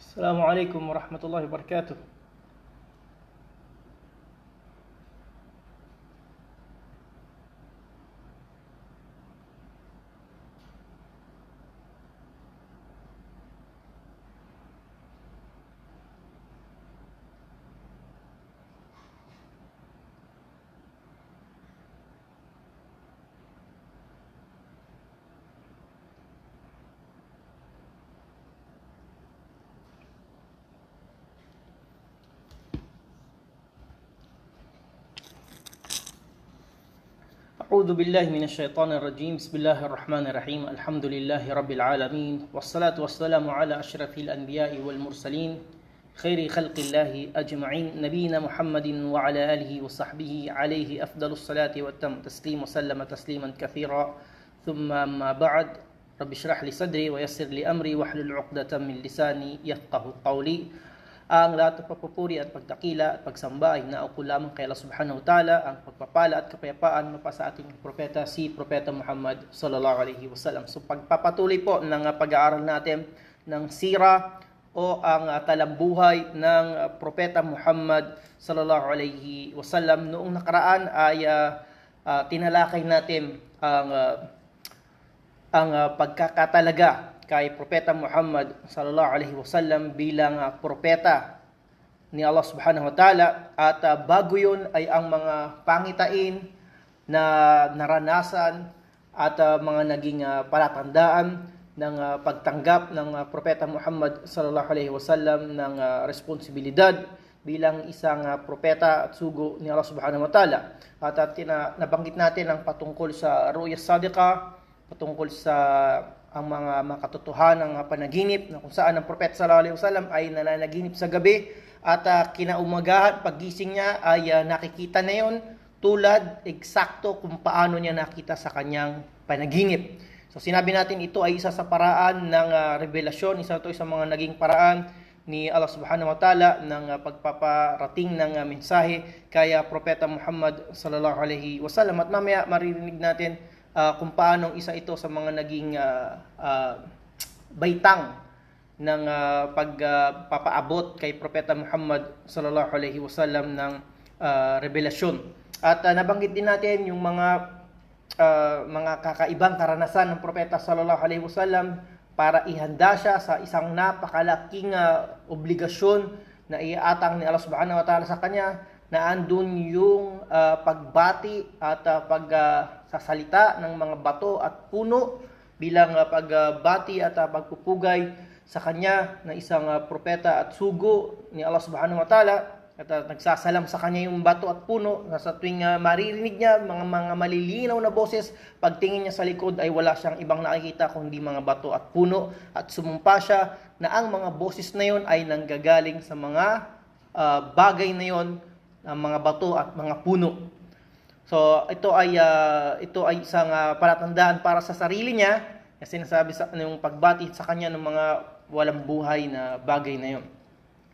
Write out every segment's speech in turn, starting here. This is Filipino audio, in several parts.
Assalamualaikum warahmatullahi wabarakatuh. أعوذ بالله من الشيطان الرجيم. بسم الله الرحمن الرحيم. الحمد لله رب العالمين، والصلاة والسلام على أشرف الأنبياء والمرسلين خير خلق الله أجمعين، نبينا محمد وعلى آله وصحبه عليه أفضل الصلاة والتم تسليم وسلم تسليما كثيرا. ثم ما بعد، رب اشرح لي صدري ويسر لي أمري واحلل عقدة من لساني يفقه قولي. Ang lahat ng papupuri at pagdakila at pagsamba ay nauko lamang kay Allah subhanahu wa ta'ala. Ang pagpapala at kapayapaan mapa sa ating propeta, si Propeta Muhammad sallallahu alaihi wasallam. So pagpapatuloy po ng pag-aaral natin ng sira o ang talambuhay ng Propeta Muhammad sallallahu alaihi wasallam. Noong nakaraan ay tinalakay natin ang pagkakatalaga kay Propeta Muhammad sallallahu alaihi wasallam bilang propeta ni Allah subhanahu wa ta'ala, at bago yun ay ang mga pangitain na naranasan at mga naging palatandaan ng pagtanggap ng Propeta Muhammad sallallahu alaihi wasallam ng responsibilidad bilang isang propeta at sugo ni Allah subhanahu wa ta'ala. At nabanggit natin ang patungkol sa ru'ya sadiqa, patungkol sa ang mga makatotohanang panaginip na kung saan ang Propeta sallallahu alaihi wasallam ay nananaginip sa gabi at kinaumagahan paggising niya ay nakikita na yon, tulad eksakto kung paano niya nakita sa kanyang panaginip. So sinabi natin ito ay isa sa paraan ng revelasyon, isa ito sa mga naging paraan ni Allah subhanahu wa ta'ala ng pagpaparating ng mensahe kay Propeta Muhammad sallallahu alaihi wasallam. At mamaya maririnig natin kung paano isa ito sa mga naging baitang ng pagpapaabot kay Propeta Muhammad sallallahu alaihi wasallam ng revelasyon. At nabanggit din natin yung mga kakaibang karanasan ng Propeta sallallahu alaihi wasallam para ihanda siya sa isang napakalaking obligasyon na iatang ni Allah subhanahu wa ta'ala sa kanya, na andun yung pagbati at pagsasalita ng mga bato at puno bilang pagbati at pagpupugay sa kanya na isang propeta at sugo ni Allah subhanahu wa ta'ala. At nagsasalam sa kanya yung bato at puno na sa tuwing maririnig niya mga malilinaw na boses, pagtingin niya sa likod ay wala siyang ibang nakikita kundi mga bato at puno, at sumumpa siya na ang mga boses na yon ay nanggagaling sa mga bagay na yon, mga bato at mga puno. So ito ay isang palatandaan para sa sarili niya, kasi sinasabi sa yung pagbati sa kanya ng mga walang buhay na bagay na yon.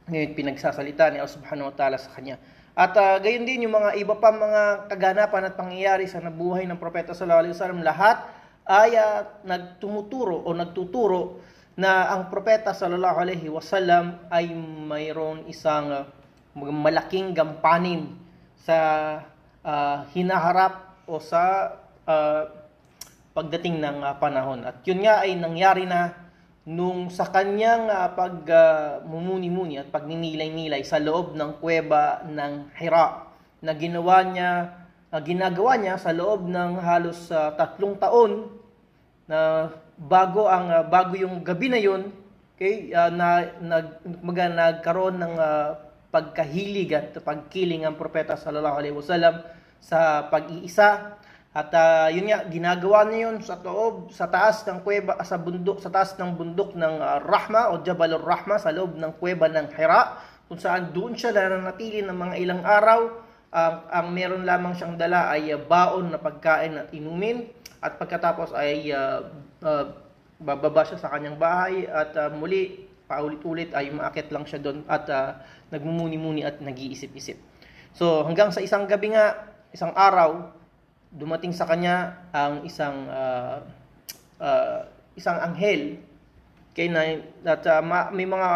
Ngayon pinagsasalita ni Allah subhanahu wa ta'ala sa kanya. At gayon din yung mga iba pa mga kaganapan at pangyayari sa nabuhay ng Propeta sallallahu alaihi wasallam, lahat ay nagtuturo na ang Propeta sallallahu alaihi wasallam ay mayroon isang malaking gampanin sa hinaharap o sa pagdating ng panahon. At yun nga ay nangyari na nung sa kanyang pagmumuni-muni at pagninilay-nilay sa loob ng kuweba ng Hira na ginagawa niya sa loob ng halos 3 taon, na bago yung gabi na yun, okay, nagkaroon ng pagkahilig at pagkiling ang Propeta sallallahu alaihi wasallam sa pag-iisa. At yun nga, ginagawa niya yun sa taas ng kuweba, sa taas ng bundok ng Rahma o Jabal Rahma, sa loob ng kuweba ng Hira, kung saan doon siya nananatili ng mga ilang araw. Ang meron lamang siyang dala ay baon na pagkain at inumin, at pagkatapos ay bababa siya sa kanyang bahay, at muli paulit-ulit ay umaakit lang siya doon at nagmumuni-muni at nag-iisip-isip. So hanggang sa isang gabi nga, isang araw, dumating sa kanya ang isang anghel kay na at may mga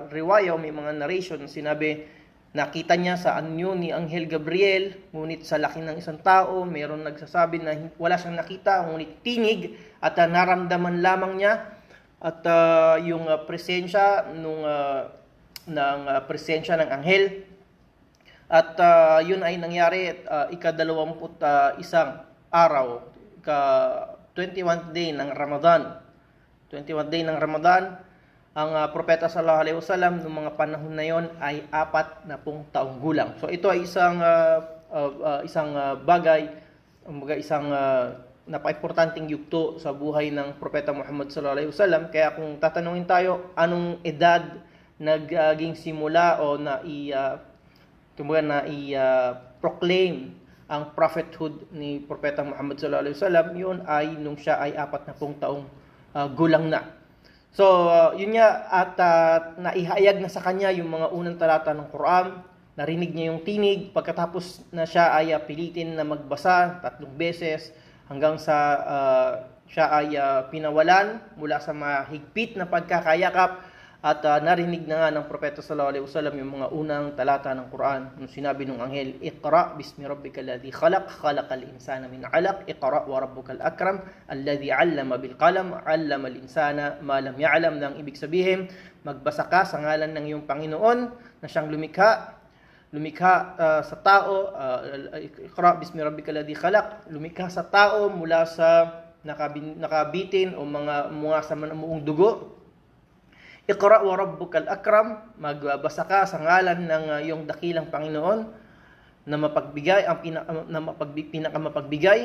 riwaya o may mga narration na sinabi nakita niya sa anyo ni Anghel Gabriel, ngunit sa laki ng isang tao, mayroon nagsasabi na wala siyang nakita, ngunit tinig at naramdaman lamang niya at yung presensya presensya ng anghel. At yun ay nangyari ika-21 araw, ika-21th day ng Ramadan. 21th day ng Ramadan, ang propeta sallallahu alaihi wasallam noong mga panahon na yon ay 40 taong gulang. So ito ay isang bagay, isang napaka-importanteng yugto sa buhay ng propeta Muhammad sallallahu alaihi wasallam. Kaya kung tatanungin tayo, anong edad naging simula o proclaim ang prophethood ni propeta Muhammad sallallahu alaihi wasallam, yun ay nung siya ay 40 taong gulang na. So, yun nga, at naihayag na sa kanya yung mga unang talata ng Quran, narinig niya yung tinig, pagkatapos na siya ay pilitin na magbasa 3 beses, hanggang sa siya ay pinawalan mula sa mahigpit na pagkakayakap, at narinig na nga ng propeta sallallahu alaihi wasallam yung mga unang talata ng Quran. Nung sinabi ng anghel, "Iqra bismi rabbikal ladzi khalaq, khalaqal insana min 'alaq, iqra wa rabbukal akram, alladzi 'allama bil qalam, 'allamal insana ma lam ya'lam." Nang ibig sabihin, magbasa ka sa ngalan ng iyong Panginoon na siyang lumikha sa tao. Iqra bismi rabbikal ladzi khalaq, lumikha sa tao mula sa nakabitin o mga sa muong dugo. Iqra wa rabbukal akram, magbasa ka sa ngalan ng iyong dakilang Panginoon na mapagbigay, pinakamapagbigay.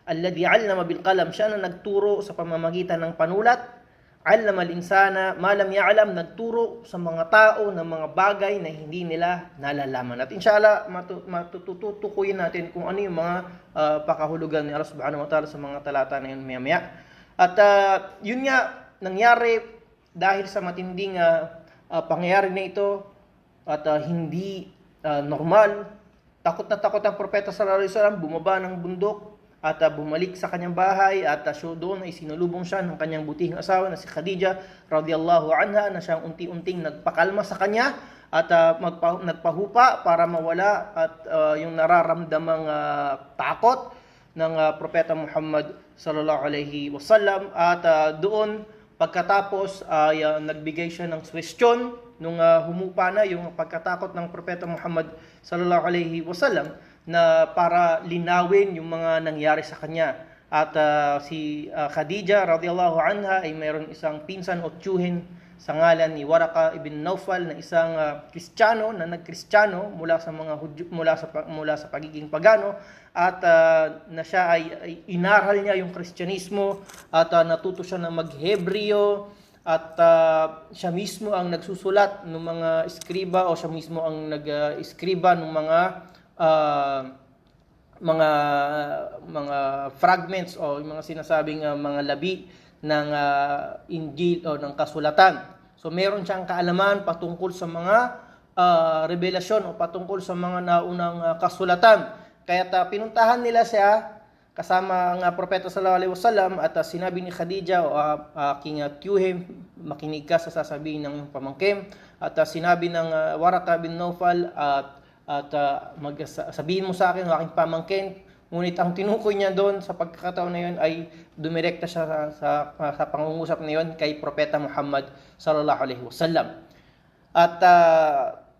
Alladhi 'allama bil qalam, siya na nagturo sa pamamagitan ng panulat. 'Allama al insana ma lam ya'lam, nagturo sa mga tao ng mga bagay na hindi nila nalalaman. At inshallah matututukuyin natin kung ano yung mga pakahulugan ni Allah Subhanahu wa Ta'ala sa mga talata na yun maya-maya. At yun nga nangyari dahil sa matinding pangyayari na ito at hindi normal. Takot na takot ang propeta sallallahu alaihi wasallam, bumaba ng bundok at bumalik sa kanyang bahay, at doon ay sinulubong siya ng kanyang butihing asawa na si Khadija radhiyallahu anha, na siyang unti-unting nagpakalma sa kanya at nagpahupa para mawala at yung nararamdamang takot ng propeta Muhammad sallallahu alaihi wasallam. At doon pagkatapos ay nagbigay siya ng suwestyon nung humupa na yung pagkatakot ng propeta Muhammad sallallahu alaihi wasallam, na para linawin yung mga nangyari sa kanya. At si Khadija radhiyallahu anha ay mayroon isang pinsan o tiyuhin sa ngalan ni Waraka ibn Nawfal, na isang Kristiyano na nagkristyano mula sa mga mula sa pagiging pagano, at na siya ay inaral niya yung Kristyanismo at natuto siya na maghebreo, at siya mismo ang nagsusulat ng mga eskriba, o siya mismo ang nag-eskriba ng mga fragments o yung mga sinasabing mga labi ng Injil o ng kasulatan. So meron siyang kaalaman patungkol sa mga revelasyon o patungkol sa mga naunang kasulatan. Kaya pinuntahan nila siya kasama ang propeta sallallahu alaihi wasallam, at sinabi ni Khadija, o aking tiyuhin, makinig ka sa sasabihin ng iyong pamangkin. At sinabi ng Waraka bin Nawfal, sabihin mo sa akin, o aking pamangkin. Ngunit ang tinukoy niya doon sa pagkakataon na yun ay dumirekta siya sa pangungusap na yun kay propeta Muhammad sallallahu alaihi wasallam. At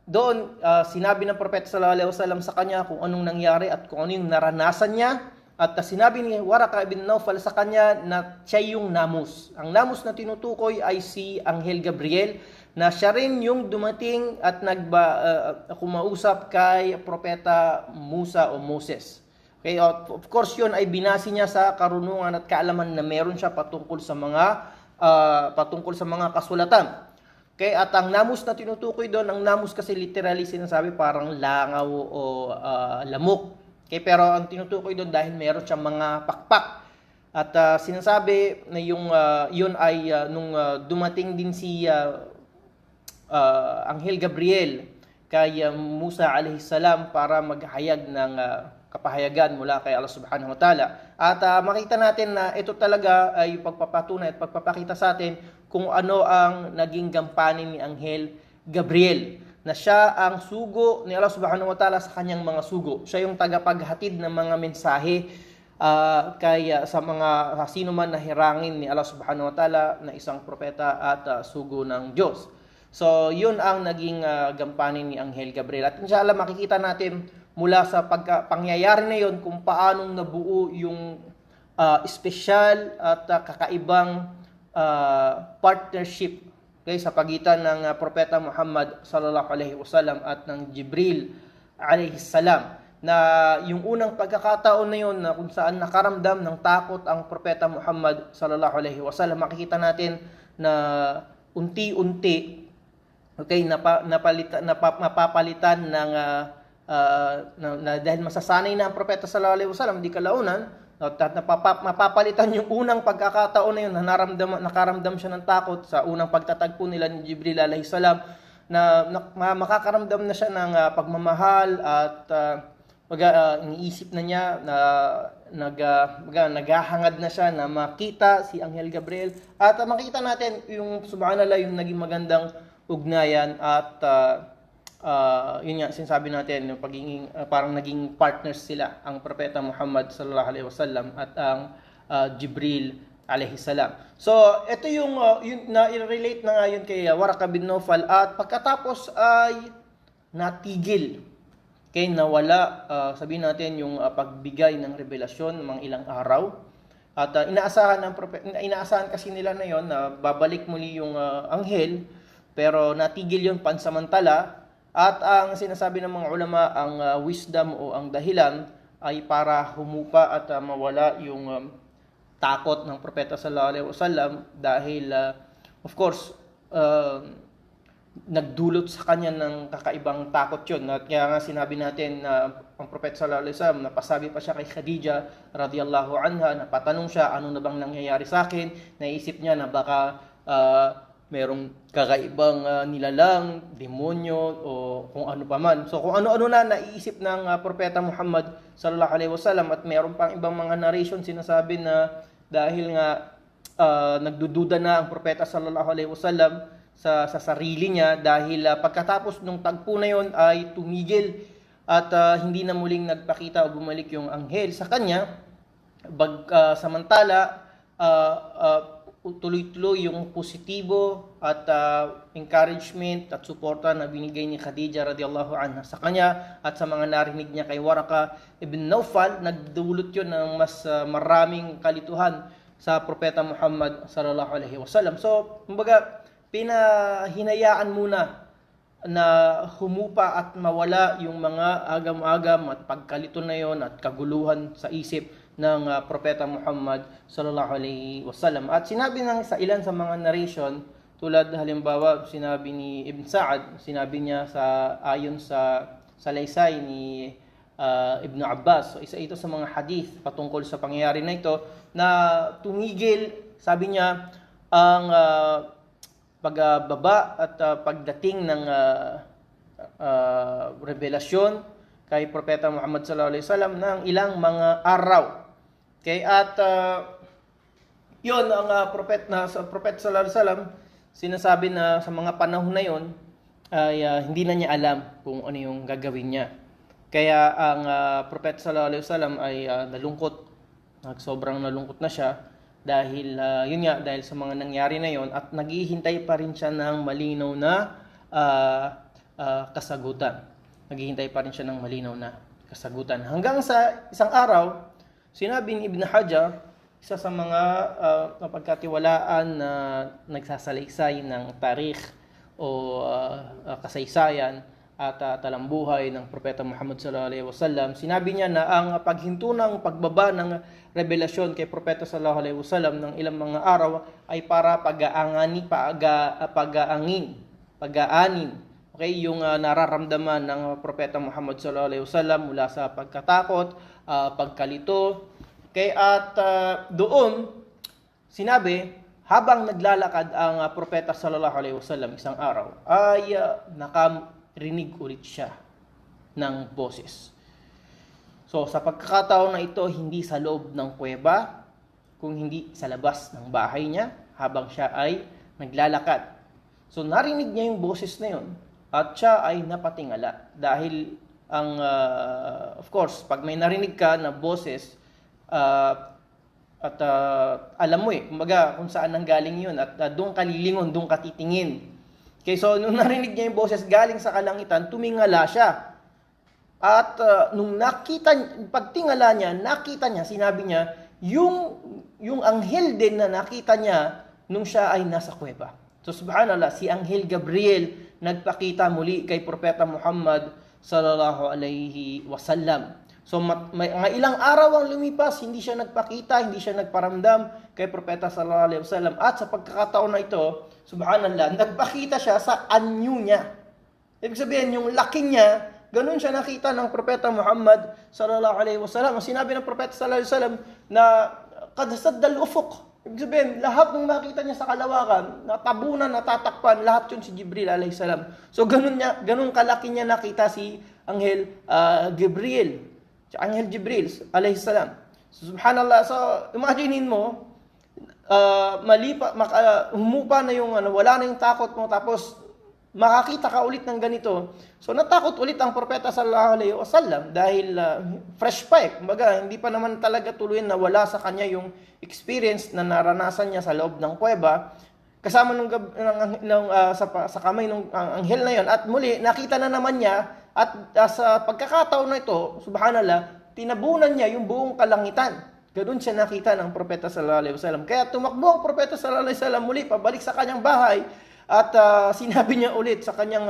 doon sinabi ng propeta sallallahu alaihi wasallam sa kanya kung anong nangyari at kung ano yung naranasan niya. At sinabi ni Waraka ibn Nawfal sa kanya na siya yung namus. Ang namus na tinutukoy ay si Anghel Gabriel, na siya rin yung dumating at kumausap kay propeta Musa o Moses. Okay, of course yun ay binasi niya sa karunungan at kaalaman na meron siya patungkol sa mga kasulatan. Okay, at ang namus na tinutukoy doon, ang namus kasi literally sinasabi parang langaw o lamok. Okay, pero ang tinutukoy doon dahil meron siyang mga pakpak. At sinasabi na yun ay nung dumating din si Anghel Gabriel kay Musa alayhi salam para maghayag ng kapahayagan mula kay Allah Subhanahu wa Ta'ala. At makita natin na ito talaga ay pagpapatunay at pagpapakita sa atin kung ano ang naging gampanin ni Anghel Gabriel, na siya ang sugo ni Allah subhanahu wa ta'ala sa kanyang mga sugo. Siya yung tagapaghatid ng mga mensahe sa sino man na hirangin ni Allah subhanahu wa ta'ala na isang propeta at sugo ng Diyos. So, yun ang naging gampanin ni Anghel Gabriel. At inshallah, makikita natin mula sa pangyayari na yun kung paanong nabuo yung espesyal at kakaibang partnership, okay, sa pagitan ng Propeta Muhammad sallallahu alaihi wasallam at ng Jibril alaihi salam, na yung unang pagkakataon na yun na kung saan nakaramdam ng takot ang Propeta Muhammad sallallahu alaihi wasallam, makikita natin na unti-unti, okay, napapalitan ng dahil masasanay na ang Propeta sallallahu alaihi wasallam, di kalaunan mapapalitan yung unang pagkakataon na yun na nakaramdam siya ng takot sa unang pagtatagpo nila ni Jibril alaihi salam, na makakaramdam na siya ng pagmamahal at iniisip na niya na naghahangad na siya na makita si Anghel Gabriel, at makita natin yung subhanallah yung naging magandang ugnayan at yun nga, sinasabi natin, yung pagiging parang naging partners sila, ang Propeta Muhammad sallallahu alaihi wasallam at ang Jibril alaihi salam. So, ito yung na-relate na nga yun kay Waraka bin Nawfal, at pagkatapos ay natigil. Okay, nawala, sabihin natin, yung pagbigay ng revelasyon ng mga ilang araw. At inaasahan kasi nila na yon na babalik muli yung anghel, pero natigil yun pansamantala. At ang sinasabi ng mga ulama, ang wisdom o ang dahilan ay para humupa at mawala yung takot ng Propeta sallallahu alaihi wasallam, dahil of course nagdulot sa kanya ng kakaibang takot yun. At kaya nga sinabi natin na ang Propeta sallallahu alaihi wasallam, napasabi pa siya kay Khadija radhiyallahu anha, napatanong siya, ano na bang nangyayari sa akin? Naisip niya na baka merong kakaibang nilalang, demonyo, o kung ano pa man. So kung ano-ano na naiisip ng Propeta Muhammad sallallahu alaihi wasallam, at meron pang ibang mga narration sinasabi na dahil nga nagdududa na ang Propeta sallallahu alaihi wasallam sa sarili niya, dahil pagkatapos nung tagpo na yon ay tumigil at hindi na muling nagpakita o bumalik yung anghel sa kanya. Samantala tuloy-tuloy yung positibo at encouragement at suporta na binigay ni Khadija radhiyallahu anha sa kanya at sa mga narinig niya kay Waraka ibn Nawfal. Nagdulot yun ng mas maraming kalituhan sa Propeta Muhammad sallallahu alaihi wasallam. So, kumbaga, pinahinayaan muna na humupa at mawala yung mga agam-agam at pagkalito na yon at kaguluhan sa isip ng Propeta Muhammad sallallahu alaihi wasallam. At sinabi sa ilan sa mga narration, tulad halimbawa sinabi ni Ibn Sa'ad, sinabi niya ayon sa salaysay ni Ibn Abbas. So, isa ito sa mga hadith patungkol sa pangyayari na ito, na tumigil, sabi niya, ang pagbaba at pagdating ng revelasyon kay Propeta Muhammad sallallahu alaihi wasallam ng ilang mga araw. Okay, at yun ang sa Propeta sallallahu alaihi wasallam, sinasabi na sa mga panahon na yon ay hindi na niya alam kung ano yung gagawin niya. Kaya ang Propeta sallallahu alaihi wasallam ay nalungkot, sobrang nalungkot na siya dahil yun nga, dahil sa mga nangyari na yon, at naghihintay pa rin siya ng malinaw na kasagutan. Naghihintay pa rin siya ng malinaw na kasagutan. Hanggang sa isang araw, sinabi ni Ibn Hajar, isa sa mga mapagkatiwalaan na nagsasalaysay ng tarikh o kasaysayan at talambuhay ng Propeta Muhammad sallallahu alaihi wasallam, sinabi niya na ang paghinto ng pagbaba ng revelasyon kay Propeta sallallahu alaihi wasallam ng ilang mga araw ay para pag-aanin, okay, yung nararamdaman ng Propeta Muhammad sallallahu alaihi wasallam mula sa pagkatakot, pagkalito. Okay, at doon sinabi, habang naglalakad ang Propeta sallallahu alaihi wasallam isang araw, ay nakarinig ulit siya ng boses. So sa pagkakataon na ito, hindi sa loob ng kuweba, kung hindi sa labas ng bahay niya, habang siya ay naglalakad. So narinig niya yung boses na yun at siya ay napatingala dahil of course, pag may narinig ka na boses alam mo kumbaga kung saan nanggaling yun at doon ka lilingon, doon ka titingin. Okay, so nung narinig niya yung boses galing sa kalangitan, tumingala siya. At nung pagtingala niya, nakita niya, sinabi niya, yung anghel din na nakita niya nung siya ay nasa kuweba. So subhanallah, si Anghel Gabriel nagpakita muli kay Propeta Muhammad sallallahu alaihi wasallam. So may ilang araw ang lumipas, hindi siya nagpakita, hindi siya nagparamdam kay Propeta sallallahu alaihi wasallam. At sa pagkakataon na ito, subhanallah, nagpakita siya sa anyo niya. Ibig sabihin, yung laki niya, ganun siya nakita ng Propeta Muhammad sallallahu alaihi wasallam. Sinabi ng Propeta sallallahu alaihi wasallam na qad saddal ufuq. Ibig sabihin, lahat ng makita niya sa kalawakan, natabunan, natatakpan, lahat yun si Jibril alaihi salam. So ganun kalaki niya nakita si Anghel Gabriel. Si Anghel Jibril alaihi salam. So, subhanallah, so imaginin mo, humupa na yung wala na yung takot mo, tapos makakita ka ulit ng ganito. So natakot ulit ang Propeta sallallahu alaihi wasallam dahil fresh pa kumbaga hindi pa naman talaga tuluyan na wala sa kanya yung experience na naranasan niya sa loob ng kuweba kasama sa kamay ng anghel na yon. At muli nakita na naman niya at sa pagkakataon na ito, subhanallah, tinabunan niya yung buong kalangitan. Ganoon siya nakita ng Propeta sallallahu alaihi wasallam. Kaya tumakbo ang Propeta sallallahu alaihi wasallam muli pabalik sa kanyang bahay. At sinabi niya ulit sa kanyang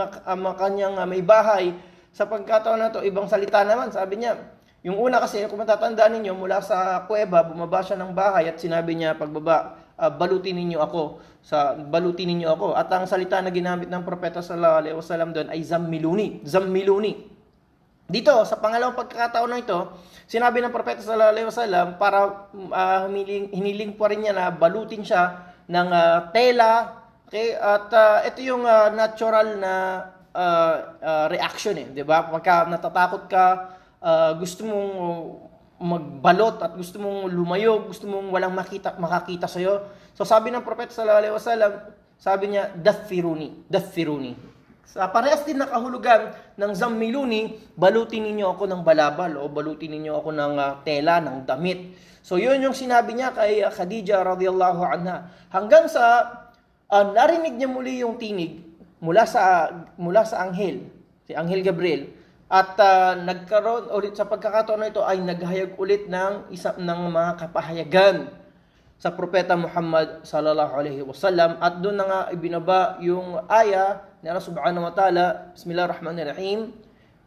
may bahay, sa pagkataon na to, ibang salita naman, sabi niya, yung una kasi, kung matatandaan ninyo, mula sa kuweba, bumaba siya ng bahay at sinabi niya, pagbaba, balutin ninyo ako. At ang salita na ginamit ng Propeta sallallahu alaihi wasallam doon ay zammiluni. Dito, sa pangalawang pagkakataon na ito, sinabi ng Propeta sallallahu alaihi wasallam para hiniling po rin niya na balutin siya ng tela. Okay, at ito yung natural na reaction 'di ba? Pagka natatakot ka, gusto mong magbalot at gusto mong lumayo, gusto mong walang makakita sa iyo. So sabi ng Propeta sallallahu alaihi wasallam, sabi niya, dathiruni. Sa parehas din nakahulugan ng zammiluni, balutin ninyo ako ng balabal o balutin ninyo ako ng tela, ng damit. So yun yung sinabi niya kay Khadija radhiyallahu anha. Hanggang sa narinig niya muli yung tinig mula sa anghel, si Anghel Gabriel, at nagkaroon ulit sa pagkakataon na ito ay naghayag ulit ng mga kapahayagan sa Propeta Muhammad sallallahu alaihi wasallam. At doon na nga ibinaba yung aya ni Allah subhanahu wa ta'ala, Bismillahirrahmanirrahim,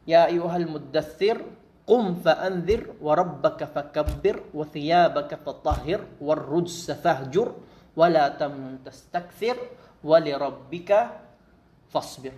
Ya ayyuhal muddaththir qum fa'anzir wa rabbaka fakabbir wa thiyabaka fatahhir war rujsa fahjur wala tamnun tastakthir walirabbika fasbir.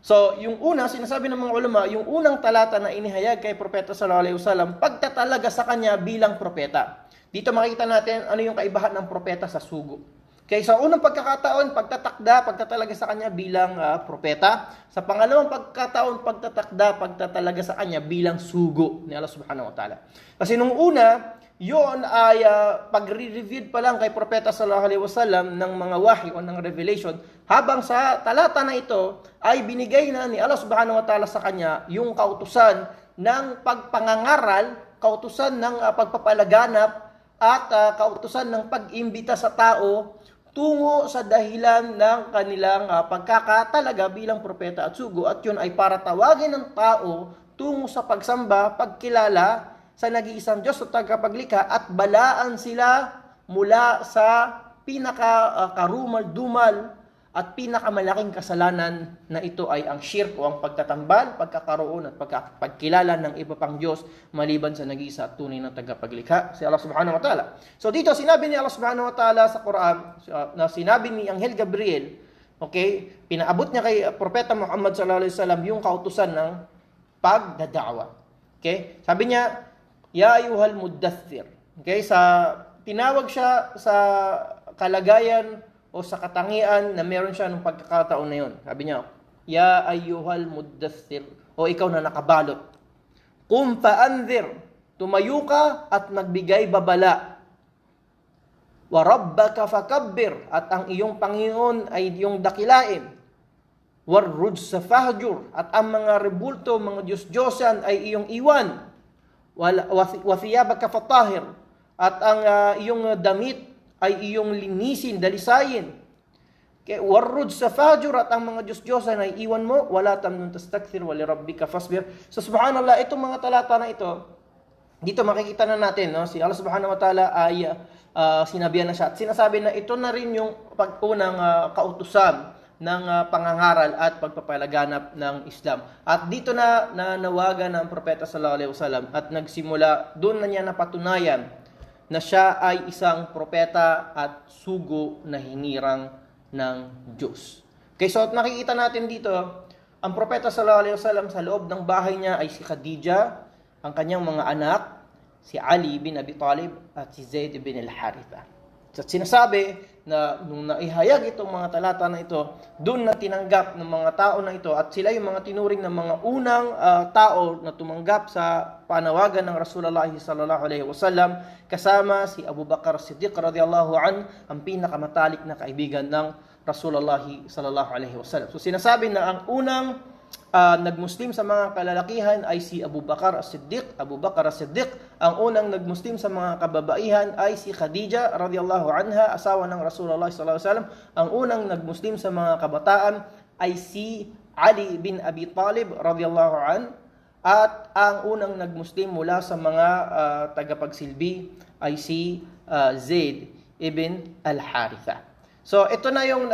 So, yung una, sinasabi ng mga ulama, yung unang talata na inihayag kay Propeta sallallahu alaihi wasallam, pagtatalaga sa kanya bilang propeta. Dito makikita natin ano yung kaibahan ng propeta sa sugo. Okay, sa unang pagkakataon, pagtatalaga sa kanya bilang propeta. Sa pangalawang pagkakataon, pagtatalaga sa kanya bilang sugo ni Allah subhanahu wa ta'ala. Kasi nung una, yun ay pagre-reveal pa lang kay Propeta sallallahu alaihi wasallam ng mga wahy o ng revelation, habang sa talata na ito ay binigay na ni Allah subhanahu wa ta'ala sa kanya yung kautusan ng pagpangangaral, kautusan ng pagpapalaganap at kautusan ng pag-imbita sa tao tungo sa dahilan ng kanilang pagkakatalaga bilang propeta at sugo. At yun ay para tawagin ng tao tungo sa pagsamba, pagkilala sa nag-iisang Diyos at tagapaglikha, at balaan sila mula sa pinaka-karumal-dumal at pinakamalaking kasalanan na ito ay ang shirk o ang pagtatambal, pagkakaroon at pagkilala ng iba pang Diyos maliban sa nag-iisa at tunay na tagapaglikha, si Allah subhanahu wa ta'ala. So dito, sinabi ni Allah subhanahu wa ta'ala sa Quran, na sinabi ni Anghel Gabriel, okay, pinaabot niya kay Propeta Muhammad sallallahu alaihi wasallam yung kautusan ng pagdada'wa. Okay? Sabi niya, Ya ayyuhal muddaththir. Okay, tinawag siya sa kalagayan o sa katangian na meron siya ng pagkakataon na yun. Sabi niya, Ya ayyuhal muddaththir, o ikaw na nakabalot. Qum fa'anzir, tumayo ka at magbigay babala. wa rabbaka fakabbir, at ang iyong Panginoon ay iyong dakilain, warrujsa fahjur, at ang mga rebulto, mga Diyos-Diyosan ay iyong iwan, wa thiyabaka fatahir, at ang iyong damit ay iyong linisin, dalisayin. Warrujsa fahjur, at ang mga Diyos-Diyosan ay iwan mo, wala tamnun tastakthir wa lirabbika fasbir. So subhanallah, itong mga talata na ito, dito makikita na natin, no, si Allah subhanahu wa ta'ala ay sinabihan na siya. At sinasabi na ito na rin yung pagpunang kautusan ng pangangaral at pagpapalaganap ng Islam. At dito na nanawagan ng propeta sallallahu alaihi wasallam at nagsimula, doon na niya napatunayan na siya ay isang propeta at sugo na hinirang ng Diyos. Okay, so at nakikita natin dito, ang propeta sallallahu alaihi wasallam sa loob ng bahay niya ay si Khadija, ang kanyang mga anak, si Ali bin Abi Talib at si Zaid bin al-Haritha. At sinasabi na nung naihayag itong mga talata na ito, doon na tinanggap ng mga tao na ito, at sila yung mga tinuring ng mga unang tao na tumanggap sa panawagan ng Rasulullah sallallahu alaihi wasallam, kasama si Abu Bakar Siddiq radhiyallahu an, ang pinakamatalik na kaibigan ng Rasulullah sallallahu alaihi wasallam. So sinasabi na ang unang nagmuslim sa mga kalalakihan ay si Abu Bakar As-Siddiq. Abu Bakar As-Siddiq. Ang unang nagmuslim sa mga kababaihan ay si Khadija radhiyallahu anha, asawa ng Rasulullah sallallahu alaihi wasallam. Ang unang nagmuslim sa mga kabataan ay si Ali bin Abi Talib radhiyallahu an. At ang unang nagmuslim mula sa mga tagapagsilbi ay si Zaid ibn al-Haritha. So ito na yung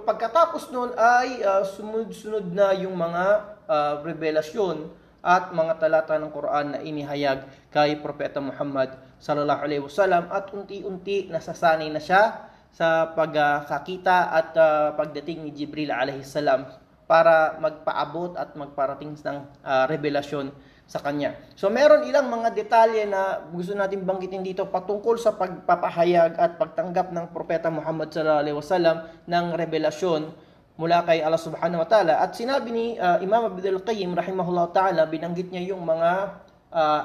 pagkatapos noon ay sunod-sunod na yung mga revelasyon at mga talata ng Quran na inihayag kay Propeta Muhammad sallallahu alaihi wasallam, at unti-unti nasasanay na siya sa pagkakita at pagdating ni Jibril alaihi salam para magpaabot at magparating ng revelasyon sa kanya. So meron ilang mga detalye na gusto natin banggitin dito patungkol sa pagpapahayag at pagtanggap ng Propeta Muhammad sallallahu alaihi wasallam ng revelasyon mula kay Allah subhanahu wa ta'ala. At sinabi ni Imam Abdul Qayyim rahimahullah ta'ala, binanggit niya yung mga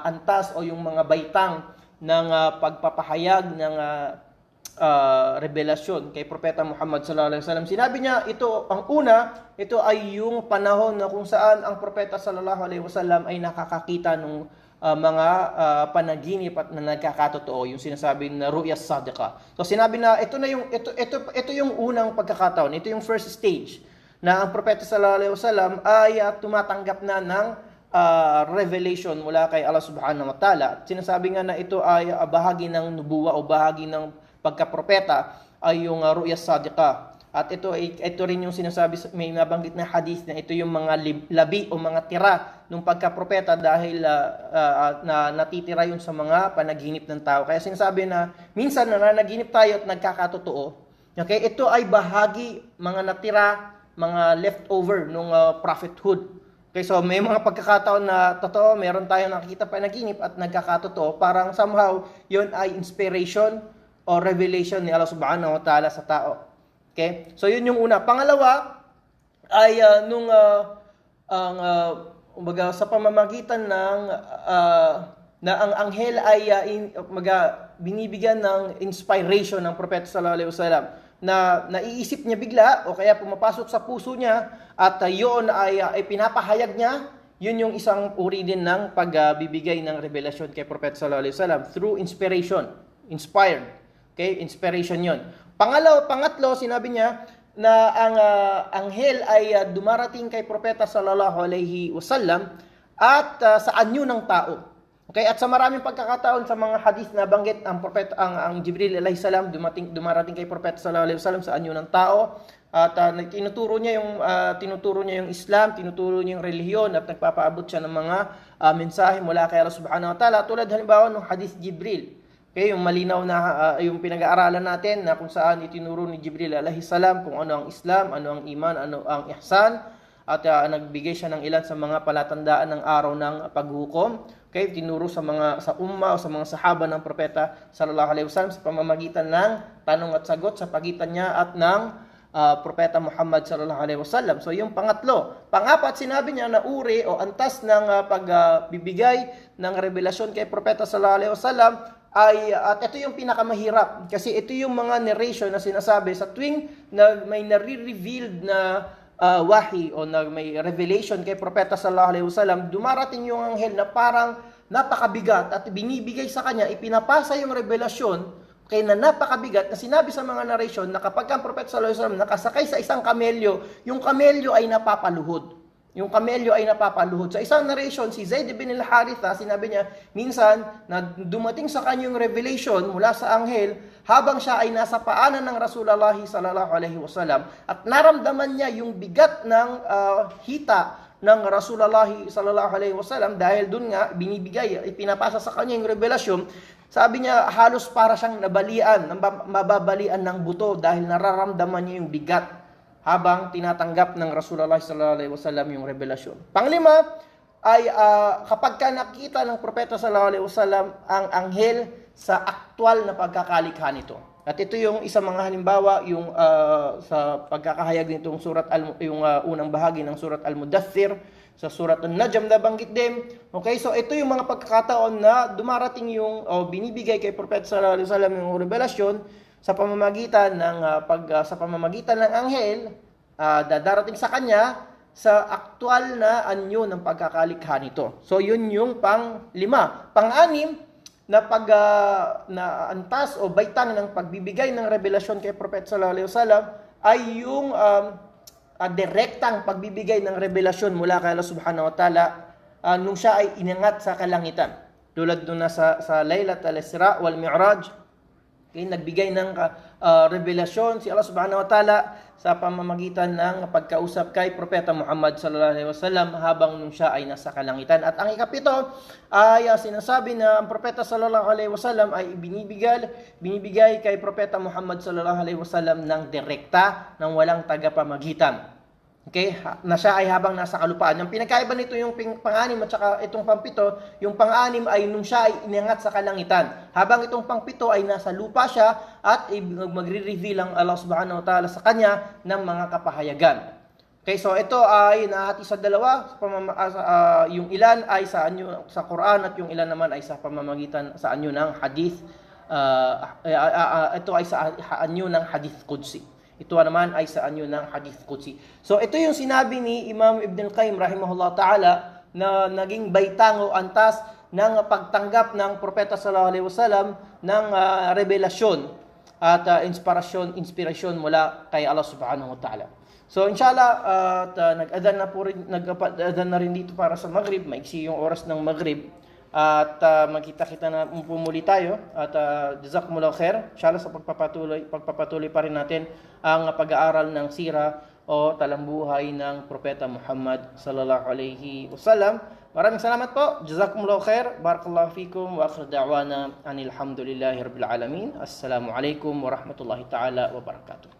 antas o yung mga baitang ng pagpapahayag ng revelasyon kay Propeta Muhammad sallallahu alaihi wasallam. Sinabi niya, ito ang una, ito ay yung panahon na kung saan ang Propeta sallallahu alaihi wasallam ay nakakakita ng mga panaginip at na nagkakatotoo, yung sinasabi na ru'ya sadiqa. So sinabi na ito yung unang pagkakataon, ito yung first stage na ang Propeta sallallahu alaihi wasallam ay tumatanggap na ng revelation mula kay Allah subhanahu wa ta'ala. Sinasabi nga na ito ay bahagi ng nubuwa o bahagi ng pagkapropeta ay yung ru'ya sadiqa. At ito rin yung sinasabi, may nabanggit na hadith na ito yung mga labi o mga tira ng pagkapropeta dahil na natitira yun sa mga panaginip ng tao. Kaya sinasabi na minsan nananaginip tayo at nagkakatotoo. Okay, ito ay bahagi, mga natira, mga leftover nung prophethood. Okay, so may mga pagkakataon na totoo, meron tayong nakikita panaginip at nagkakatotoo. Parang somehow yun ay inspiration o revelation ni Allah subhanahu wa ta'ala sa tao. Okay? So yun yung una. Pangalawa ay sa pamamagitan ng na ang anghel ay binibigyan ng inspiration ng Propeta sallallahu alaihi wasallam na naiisip niya bigla o kaya pumapasok sa puso niya at yun ay pinapahayag niya. Yun yung isang uri din ng pagbibigay ng revelasyon kay Propeta sallallahu alaihi wasallam through inspiration, inspired. Okay, inspiration 'yon. Pangatlo, sinabi niya na ang anghel ay dumarating kay Propeta sallallahu alaihi wasallam at sa anyo ng tao. Okay, at sa maraming pagkakataon sa mga hadith na banggit ang propeta ang Jibril alaihi salam dumarating kay Propeta sallallahu alaihi wasallam sa anyo ng tao at tinuturo niya yung Islam, tinuturo niya yung relihiyon at nagpapaabot siya ng mga mensahe mula kay Allah subhanahu wa ta'ala, tulad halimbawa ng hadith Jibril. Okay, yung malinaw na yung pinag-aaralan natin na kung saan itinuro ni Jibril alaihi salam kung ano ang Islam, ano ang iman, ano ang ihsan, at nagbigay siya ng ilan sa mga palatandaan ng araw ng paghukom. Okay, tinuro sa umma o sa mga sahaba ng propeta sallallahu alaihi wasallam sa pamamagitan ng tanong at sagot sa pagitan niya at ng Propeta Muhammad sallallahu alaihi wasallam. So yung pangatlo. Pangapat, sinabi niya na uri o antas ng pagbibigay ng revelasyon kay Propeta sallallahu alaihi wasallam at ito yung pinakamahirap kasi ito yung mga narration na sinasabi sa tuwing may nare-revealed na wahi o may revelation kay Propeta sallallahu alaihi wasallam, dumarating yung anghel na parang napakabigat at binibigay sa kanya, ipinapasa yung revelasyon kaya na napakabigat na sinabi sa mga narration na kapag ang Propeta sallallahu alaihi wasallam nakasakay sa isang kamelyo, yung kamelyo ay napapaluhod. Yung kamelyo ay napapaluhod. Sa isang narration, si Zaid bin al-Haritha, sinabi niya, minsan, na dumating sa kanyang revelation mula sa anghel, habang siya ay nasa paanan ng Rasulullah sallallahu alaihi wasallam, at naramdaman niya yung bigat ng hita ng Rasulullah sallallahu alaihi wasallam, dahil dun nga, binibigay, ipinapasa sa kanya yung revelasyon, sabi niya, halos para siyang nabalian, mababalian ng buto, dahil nararamdaman niya yung bigat habang tinatanggap ng Rasulullah sallallahu alaihi wasallam yung revelasyon. Panglima ay kapag ka nakita ng Propeta sallallahu alaihi wasallam ang anghel sa aktwal na pagkakalikha nito. At ito yung isang mga halimbawa yung sa pagkakahayag nitong surat yung unang bahagi ng surat Al-Mudaththir, sa surat An-Najm na banggit din. Okay, so ito yung mga pagkakataon na dumarating yung binibigay kay Propeta sallallahu alaihi wasallam yung revelasyon sa pamamagitan ng anghel, darating sa kanya sa aktwal na anyo ng pagkakalikha nito. So yun yung pang-5. Pang-6 na antas o baitang ng pagbibigay ng revelasyon kay Propeta sallallahu alaihi wasallam ay yung direktang pagbibigay ng revelasyon mula kay Allah subhanahu wa ta'ala nung siya ay inangat sa kalangitan. Tulad nung nasa sa Laylatul Isra wal Mi'raj, nagbigay ng revelasyon si Allah subhanahu wa ta'ala sa pamamagitan ng pagkausap kay Propeta Muhammad sallallahu alaihi wasallam habang nung siya ay nasa kalangitan. At ang ikapito ay sinasabi na ang Propeta sallallahu alaihi wasallam ay binibigay kay Propeta Muhammad sallallahu alaihi wasallam ng direkta, ng walang tagapamagitan. Okay, na siya ay habang nasa kalupaan. Yung pinagkaiba nito yung pang-6 at saka itong pang-7, yung pang-6 ay nung siya ay inangat sa kalangitan. Habang itong pang-7 ay nasa lupa siya at magre-reveal ang Allah subhanahu wa ta'ala sa kanya ng mga kapahayagan. Okay, so ito ay nahati sa dalawa, yung ilan ay sa anyo sa Quran at yung ilan naman ay sa pamamagitan sa anyo ng hadith. Ito ay sa anyo ng hadith qudsi. Ito naman ay sa anyo ng hadith qudsi. So ito yung sinabi ni Imam Ibn al-Qayyim rahimahullah ta'ala na naging baitang o antas ng pagtanggap ng Propeta sallallahu alaihi wasallam ng revelasyon at inspirasyon mula kay Allah subhanahu wa ta'ala. So inshallah nag-adhan na rin dito para sa Maghrib, maiksi yung oras ng Maghrib. At magkita-kita na pumuli tayo at jazakumullahu khair. Inshallah sa pagpapatuloy pa rin natin ang pag-aaral ng sira o talambuhay ng Propeta Muhammad sallallahu alaihi wasallam. Maraming salamat po. Jazakumullahu khair. Barakallahu fikum wa akhir da'wana anil hamdulillahi rabbil alamin. Assalamu alaikum warahmatullahi ta'ala wabarakatuh.